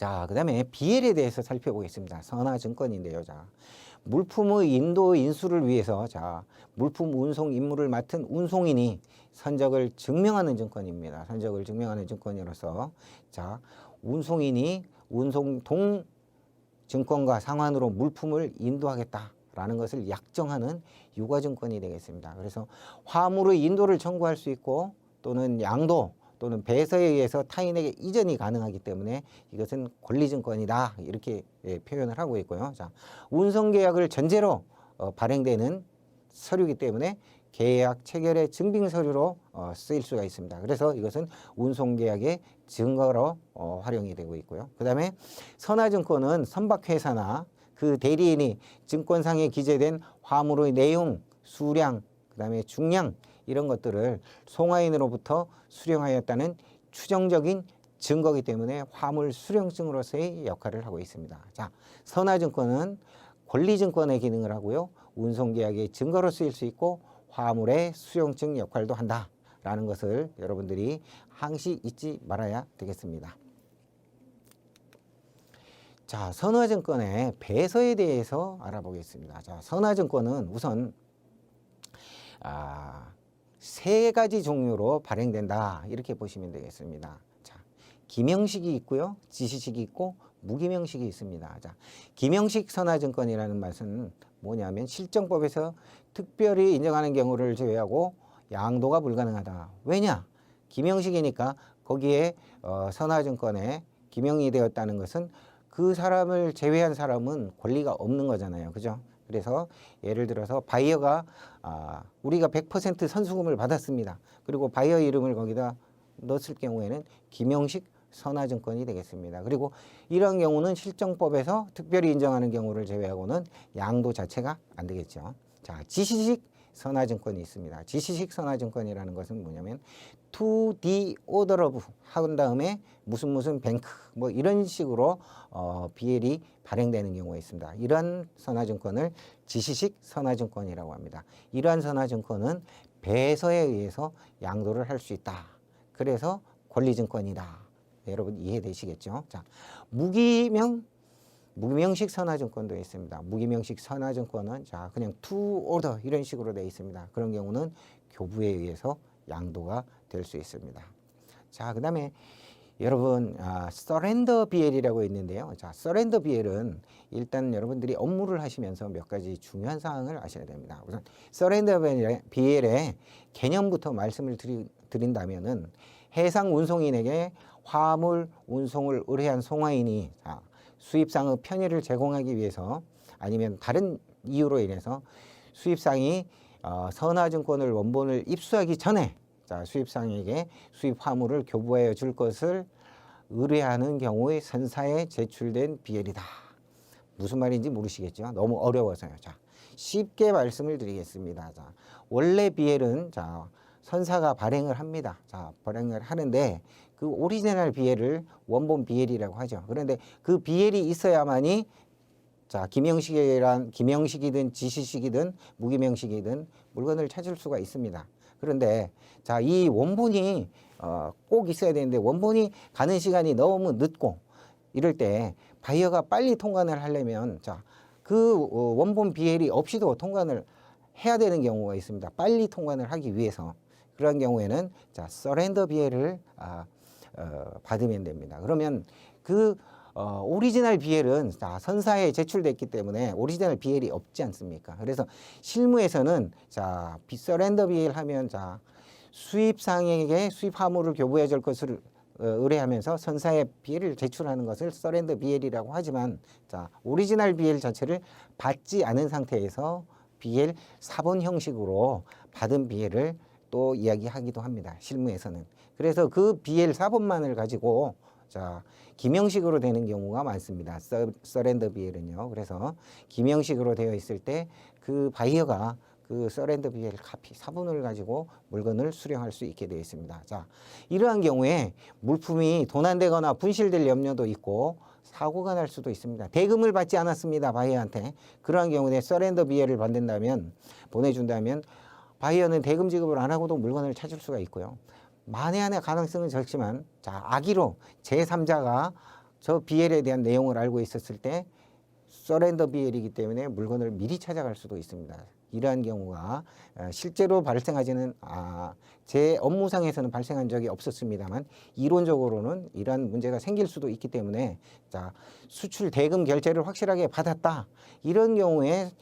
자, 그 다음에 BL에 대해서 살펴보겠습니다. 선화증권인데요. 자, 물품의 인도 인수를 위해서 자, 물품 운송 임무를 맡은 운송인이 선적을 증명하는 증권입니다. 선적을 증명하는 증권으로서 자, 운송인이 운송동 증권과 상환으로 물품을 인도하겠다라는 것을 약정하는 유가증권이 되겠습니다. 그래서 화물의 인도를 청구할 수 있고 또는 양도 또는 배서에 의해서 타인에게 이전이 가능하기 때문에 이것은 권리증권이다 이렇게 표현을 하고 있고요. 자, 운송계약을 전제로 발행되는 서류이기 때문에 계약 체결의 증빙서류로 쓰일 수가 있습니다. 그래서 이것은 운송계약의 증거로 활용이 되고 있고요. 그 다음에 선화증권은 선박회사나 그 대리인이 증권상에 기재된 화물의 내용, 수량, 그 다음에 중량 이런 것들을 송화인으로부터 수령하였다는 추정적인 증거이기 때문에 화물 수령증으로서의 역할을 하고 있습니다. 자, 선화증권은 권리증권의 기능을 하고요. 운송계약의 증거로 쓰일 수 있고 화물의 수령증 역할도 한다라는 것을 여러분들이 항시 잊지 말아야 되겠습니다. 자, 선화증권의 배서에 대해서 알아보겠습니다. 자, 선화증권은 우선 세 가지 종류로 발행된다 이렇게 보시면 되겠습니다. 자, 기명식이 있고요, 지시식이 있고 무기명식이 있습니다. 자, 기명식 선화증권이라는 말은 뭐냐면 실정법에서 특별히 인정하는 경우를 제외하고 양도가 불가능하다. 왜냐? 기명식이니까 거기에 선화증권에 기명이 되었다는 것은 그 사람을 제외한 사람은 권리가 없는 거잖아요. 그죠? 그래서 예를 들어서 바이어가 우리가 100% 선수금을 받았습니다. 그리고 바이어 이름을 거기다 넣었을 경우에는 기명식 선화증권이 되겠습니다. 그리고 이런 경우는 실정법에서 특별히 인정하는 경우를 제외하고는 양도 자체가 안 되겠죠. 자, 지시식 선화증권이 있습니다. 지시식 선화증권이라는 것은 뭐냐면 to the order of 한 다음에 무슨 뱅크 뭐 이런 식으로 BL이 발행되는 경우가 있습니다. 이러한 선화증권을 지시식 선화증권이라고 합니다. 이러한 선화증권은 배서에 의해서 양도를 할 수 있다. 그래서 권리증권이다. 여러분 이해되시겠죠? 자, 무기명식 선화증권도 있습니다. 무기명식 선화증권은 자, 그냥 to order 이런 식으로 되어 있습니다. 그런 경우는 교부에 의해서 양도가 될 수 있습니다. 자, 그 다음에 여러분 서렌더 BL이라고 있는데요. 자, 서렌더 BL은 일단 여러분들이 업무를 하시면서 몇 가지 중요한 사항을 아셔야 됩니다. 우선 서렌더 BL의 개념부터 말씀을 드린다면은 해상 운송인에게 화물 운송을 의뢰한 송화인이 수입상의 편의를 제공하기 위해서 아니면 다른 이유로 인해서 수입상이 선화증권을 원본을 입수하기 전에 수입상에게 수입 화물을 교부하여 줄 것을 의뢰하는 경우에 선사에 제출된 BL이다. 무슨 말인지 모르시겠죠? 너무 어려워서요. 자, 쉽게 말씀을 드리겠습니다. 자, 원래 BL은 선사가 발행을 합니다. 자, 발행을 하는데 그 오리지널 BL을 원본 BL이라고 하죠. 그런데 그 BL이 있어야만이 기명식이든 지시식이든 무기명식이든 물건을 찾을 수가 있습니다. 그런데 이 원본이 꼭 있어야 되는데 원본이 가는 시간이 너무 늦고 이럴 때 바이어가 빨리 통관을 하려면 그 원본 BL이 없이도 통관을 해야 되는 경우가 있습니다. 빨리 통관을 하기 위해서. 그런 경우에는 서렌더 BL을 받으면 됩니다. 그러면 그 오리지널 BL은 선사에 제출됐기 때문에 오리지널 BL이 없지 않습니까? 그래서 실무에서는 서렌더 BL 하면 수입상에게 수입 화물을 교부해 줄 것을 의뢰하면서 선사에 BL을 제출하는 것을 서렌더 BL이라고 하지만 오리지널 BL 자체를 받지 않은 상태에서 BL 사본 형식으로 받은 BL을 또 이야기하기도 합니다. 실무에서는. 그래서 그 BL 사본만을 가지고 기명식으로 되는 경우가 많습니다. 서렌더 BL은요. 그래서 기명식으로 되어 있을 때 그 바이어가 그 서렌더 BL 카피 사본을 가지고 물건을 수령할 수 있게 되어 있습니다. 이러한 경우에 물품이 도난되거나 분실될 염려도 있고 사고가 날 수도 있습니다. 대금을 받지 않았습니다. 바이어한테. 그러한 경우에 서렌더 BL을 보내준다면 바이어는 대금 지급을 안 하고도 물건을 찾을 수가 있고요. 만에 하나 가능성은 적지만 악의로 제3자가 저 BL에 대한 내용을 알고 있었을 때 서렌더 BL이기 때문에 물건을 미리 찾아갈 수도 있습니다. 이러한 경우가 실제로 발생하지는 제 업무상에서는 발생한 적이 없었습니다만 이론적으로는 이러한 문제가 생길 수도 있기 때문에 자, 수출 대금 결제를 확실하게 받았다. 이런 경우에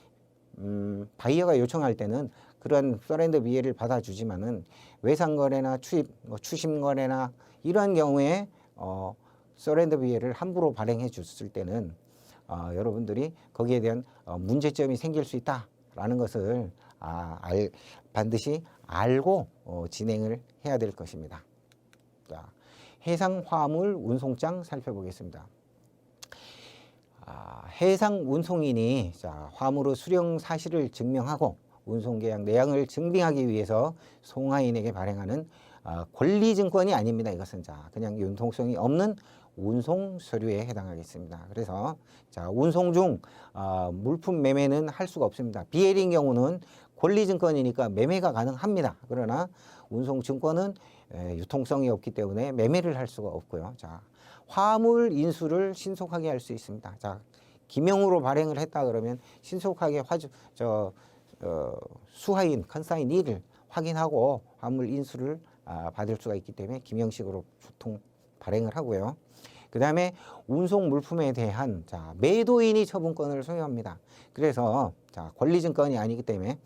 바이어가 요청할 때는 그러한 서렌더 BL을 받아주지만은 외상거래나 추심거래나 이러한 경우에 서렌더 BL을 함부로 발행해 줬을 때는 여러분들이 거기에 대한 문제점이 생길 수 있다라는 것을 반드시 알고 진행을 해야 될 것입니다. 자, 해상 화물 운송장 살펴보겠습니다. 해상 운송인이 화물의 수령 사실을 증명하고 운송계약 내용을 증빙하기 위해서 송화인에게 발행하는 권리증권이 아닙니다. 이것은 그냥 융통성이 없는 운송 서류에 해당하겠습니다. 그래서 운송 중 물품 매매는 할 수가 없습니다. BL인 경우는 권리증권이니까 매매가 가능합니다. 그러나 운송증권은 유통성이 없기 때문에 매매를 할 수가 없고요. 화물 인수를 신속하게 할 수 있습니다. 기명으로 발행을 했다 그러면 신속하게 수화인, 컨사인 1을 확인하고 화물 인수를 받을 수가 있기 때문에 기명식으로 보통 발행을 하고요. 그 다음에 운송 물품에 대한 매도인이 처분권을 소유합니다. 그래서 권리증권이 아니기 때문에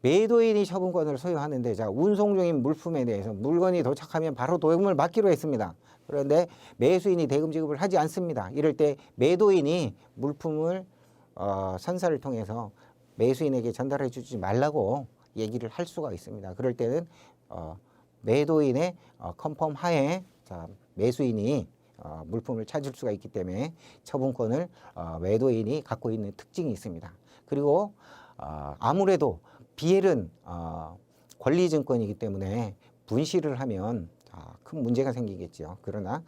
매도인이 처분권을 소유하는데 운송 중인 물품에 대해서 물건이 도착하면 바로 도금을 받기로 했습니다. 그런데 매수인이 대금 지급을 하지 않습니다. 이럴 때 매도인이 물품을 선사를 통해서 매수인에게 전달해 주지 말라고 얘기를 할 수가 있습니다. 그럴 때는 매도인의 컨펌 하에 매수인이 물품을 찾을 수가 있기 때문에 처분권을 매도인이 갖고 있는 특징이 있습니다. 그리고 아무래도 BL은 권리증권이기 때문에 분실을 하면 큰 문제가 생기겠죠. 그러나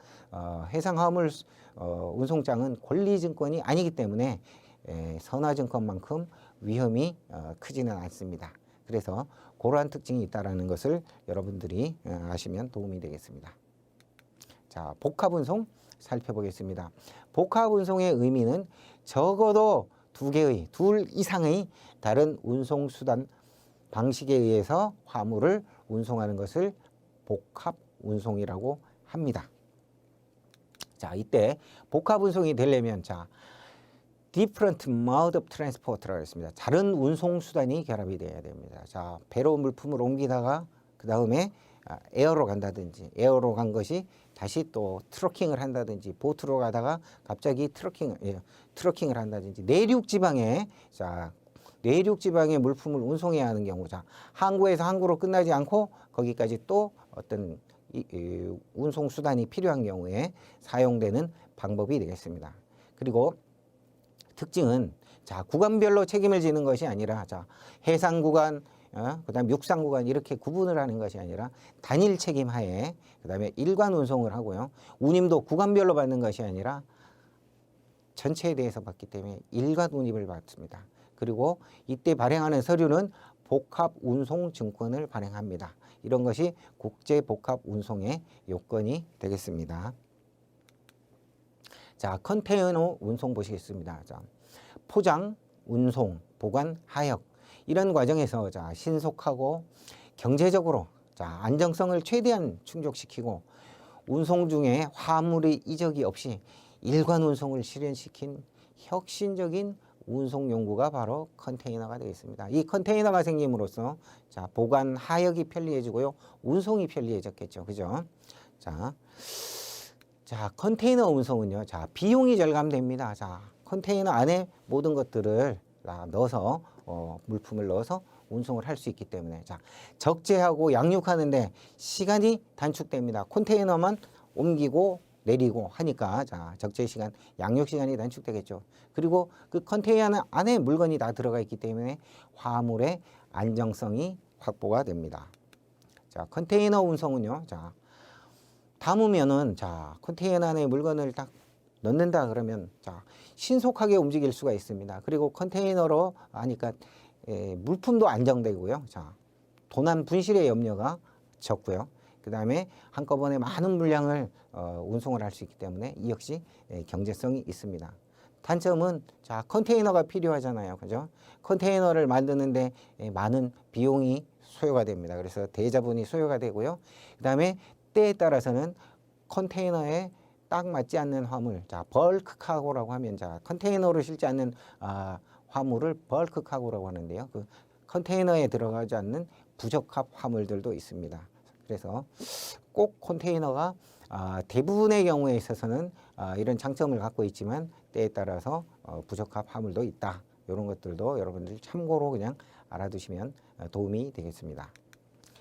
해상화물 운송장은 권리증권이 아니기 때문에 선화증권만큼 위험이 크지는 않습니다. 그래서 그러한 특징이 있다는 것을 여러분들이 아시면 도움이 되겠습니다. 복합운송 살펴보겠습니다. 복합운송의 의미는 적어도 둘 이상의 다른 운송수단 방식에 의해서 화물을 운송하는 것을 복합운송이라고 합니다. 이때 복합운송이 되려면 different mode of transport라고 했습니다. 다른 운송수단이 결합이 되어야 됩니다. 배로 물품을 옮기다가 그 다음에 에어로 간다든지 에어로 간 것이 다시 또 트러킹을 한다든지 보트로 가다가 갑자기 트러킹을 한다든지 내륙지방에 물품을 운송해야 하는 경우 항구에서 항구로 끝나지 않고 거기까지 또 어떤 운송수단이 필요한 경우에 사용되는 방법이 되겠습니다. 그리고 특징은 구간별로 책임을 지는 것이 아니라 해상 구간 그다음 육상 구간 이렇게 구분을 하는 것이 아니라 단일 책임 하에 그다음에 일관 운송을 하고요. 운임도 구간별로 받는 것이 아니라 전체에 대해서 받기 때문에 일관 운임을 받습니다. 그리고 이때 발행하는 서류는 복합 운송 증권을 발행합니다. 이런 것이 국제 복합 운송의 요건이 되겠습니다. 컨테이너 운송 보시겠습니다. 포장, 운송, 보관, 하역 이런 과정에서 신속하고 경제적으로 안정성을 최대한 충족시키고 운송 중에 화물의 이적이 없이 일관 운송을 실현시킨 혁신적인 운송 용구가 바로 컨테이너가 되겠습니다. 이 컨테이너가 생김으로써 보관, 하역이 편리해지고요. 운송이 편리해졌겠죠. 그죠? 컨테이너 운송은요. 비용이 절감됩니다. 컨테이너 안에 모든 것들을 넣어서 물품을 넣어서 운송을 할 수 있기 때문에 적재하고 양육하는데 시간이 단축됩니다. 컨테이너만 옮기고 내리고 하니까 적재 시간, 양육 시간이 단축되겠죠. 그리고 그 컨테이너 안에 물건이 다 들어가 있기 때문에 화물의 안정성이 확보가 됩니다. 컨테이너 운송은요. 담으면은 컨테이너 안에 물건을 딱 넣는다 그러면 신속하게 움직일 수가 있습니다. 그리고 컨테이너로 하니까 물품도 안정되고요. 도난 분실의 염려가 적고요. 그 그 다음에 한꺼번에 많은 물량을 운송을 할 수 있기 때문에 이 역시 경제성이 있습니다. 단점은 자 컨테이너가 필요하잖아요, 그죠? 컨테이너를 만드는데 많은 비용이 소요가 됩니다. 그래서 대자본이 소요가 되고요. 그 다음에 때에 따라서는 컨테이너에 딱 맞지 않는 화물, 자 벌크 카고라고 하면 자 컨테이너로 실지 않는 화물을 벌크 카고라고 하는데요. 그 컨테이너에 들어가지 않는 부적합 화물들도 있습니다. 그래서 꼭 컨테이너가 대부분의 경우에 있어서는 이런 장점을 갖고 있지만 때에 따라서 부적합 화물도 있다. 이런 것들도 여러분들 참고로 그냥 알아두시면 도움이 되겠습니다.